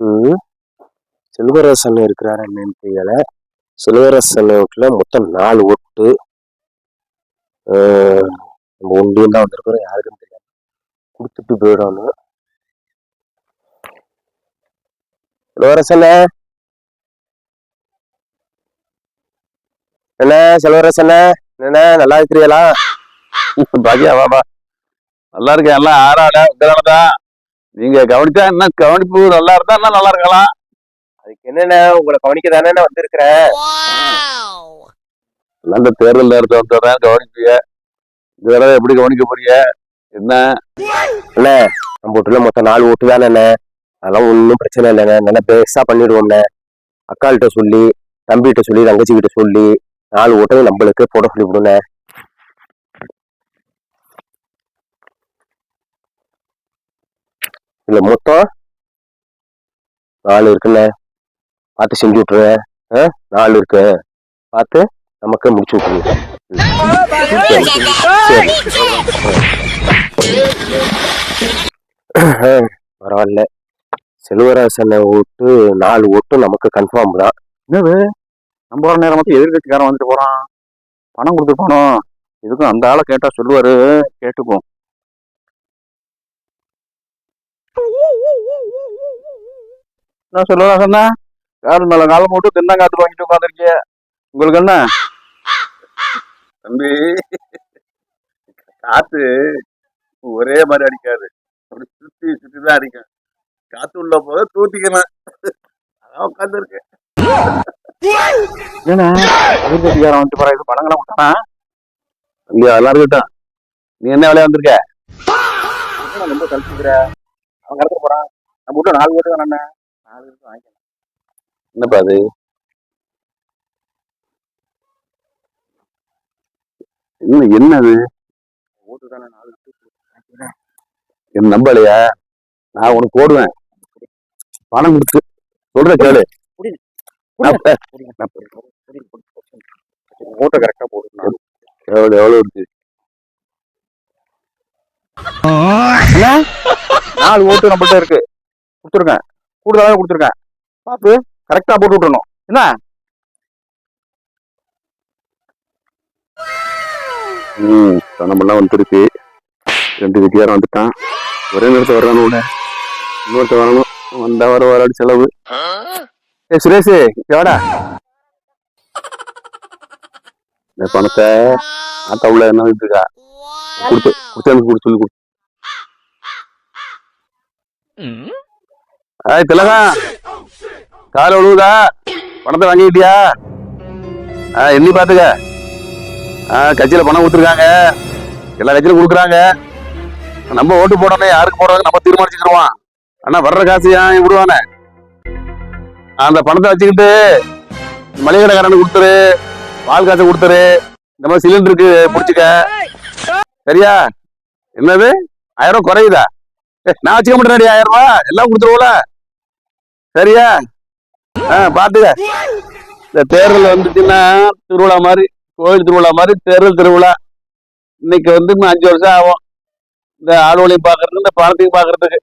ம். செல்வரசன் இருக்கிறாரு என்னன்னு தெரியல. செல்வரசன் வீட்டுல மொத்தம் 4 ஓட்டு. நம்ம ஒண்டியும் தான் வந்திருக்கிறோம், யாருக்கும் தெரியாது. கொடுத்துட்டு போயிடணும். செல்வரசன என்ன, செல்வரசன என்ன, நல்லா இருக்கிறீங்களா? பாக்கியா பாபா, நல்லா இருக்கேன். எல்லாம் ஆறாட உங்களாலதான். நீங்க கவனிச்சா என்ன, கவனிப்பு நல்லா இருந்தா என்ன நல்லா இருக்கலாம். அதுக்கு என்னென்ன, உங்களை கவனிக்க தானே வந்திருக்கிறேன். நல்ல தேர்தல் நேரத்தை வந்துடுறேன், கவனிப்பீங்க. இந்த தடவை எப்படி கவனிக்க போறீங்க என்ன? என்ன, நம்ம வீட்டுல மொத்தம் 4 ஓட்டு தானே என்ன, அதெல்லாம் ஒன்றும் பிரச்சனை இல்லைண்ணே. நல்லா பெருசா பண்ணிடுவோண்ணே. அக்காள்கிட்ட சொல்லி, தம்பிகிட்ட சொல்லி, தங்கச்சிக்கிட்ட சொல்லி 4 ஓட்டையும் நம்மளுக்கு போட சொல்லி விடுண்ணே. இல்ல மொத்தம் 4 இருக்குண்ணே, பார்த்து செஞ்சு விட்டுருவேன். 4 இருக்கு, பார்த்து நமக்கு முடிச்சு விட்டுருங்க. பரவாயில்ல, செல்வராசனை ஓட்டு 4 ஓட்டு நமக்கு கன்ஃபார்ம் தான். என்னது, நம்ம வர நேரம் மட்டும் எதிர்கட்சிக்காரன் வந்துட்டு போறான், பணம் கொடுத்து போனோம். இதுக்கும் அந்த ஆளை கேட்டா சொல்லுவாரு, கேட்டுப்போம். என்ன சொல்லுவா சொன்ன, கால் மேல காலம் போட்டு தின்னங்காத்து வாங்கிட்டு உட்காந்துருக்கிய. உங்களுக்கு என்ன தம்பி, காத்து ஒரே மாதிரி அடிக்காது, அப்படி சுத்தி சுத்திதான் அடிக்கும். காத்து உள்ள போத தூத்திக்கணும், அதான் உட்காந்து இருக்கு. ஏன்னா எதிர்கட்சிக்காரன் வந்துட்டு போற, இது பணங்களாம் விட்டானா இங்க எல்லாரும் கிட்டான். நீ என்ன வேலையா வந்திருக்க? ரொம்ப கழிச்சுக்கிற, அவன் கடத்த போறான். நம்ம விட்டு 4 ஓட்டு தானே, 4 ஓட்டு வாங்கிக்கலாம். என்னப்பா அது, என்னது ஓட்டு தானே, 4 என்ன நம்பலையா? நான் உனக்கு போடுவேன், பணம் கொடுத்து சொல்ற கேளு. ஓட்ட கரெக்டா போட்டு எவ்வளவு இருக்கு? 4 ஓட்டு நம்மள்ட்ட இருக்கு, கொடுத்துருக்கேன். கூடுதலாக கொடுத்துருக்கேன், பார்த்து கரெக்டா போட்டு விட்டுறணும். என்ன நம்மளாம் வந்துருக்கு. 2 வித்தியாரம் வந்துட்டான், ஒரே நேரத்தை வர்றானு உடனே இன்னொருத்த வரணும். வந்தா வராடி செலவு. சுரேஷ் எவடா இந்த பணத்தை ஆத்தா உள்ள என்ன இருக்கா கொடுத்து கொடுத்து சொல்லி கொடு. திலகா, கால விழுவுதா, பணத்தை வாங்கிட்டியா? எண்ணி பாத்துக்க. கட்சியில பணம் கொடுத்துருக்காங்க, எல்லா கட்சியிலும் கொடுக்குறாங்க. நம்ம ஓட்டு போடணும், யாருக்கு போடுறாங்க நம்ம தீர்மானிச்சுக்கிடுவோம். ஆனா வர்ற காசு ஏன் விடுவானே, அந்த பணத்தை வச்சுக்கிட்டு மளிகை கடைக்காரனுக்கு கொடுத்துரு, பால் காசை கொடுத்துரு, இந்த மாதிரி சிலிண்டருக்கு பிடிச்சிக்க. சரியா? என்னது 1000 ரூபாய் குறையுதா? நான் வச்சுக்க மாட்டேன், 1000 ரூபாய் எல்லாம் கொடுத்துருவோல. சரியா? பாத்துக்க. இந்த தேர்தல் வந்துச்சுன்னா திருவிழா மாதிரி, கோயில் திருவிழா மாதிரி தேர்தல் திருவிழா. இன்னைக்கு வந்து இன்னும் 5 வருஷம் ஆகும் இந்த ஆளுவலையும் பாக்குறதுக்கு, இந்த பணத்தையும் பாக்குறதுக்கு.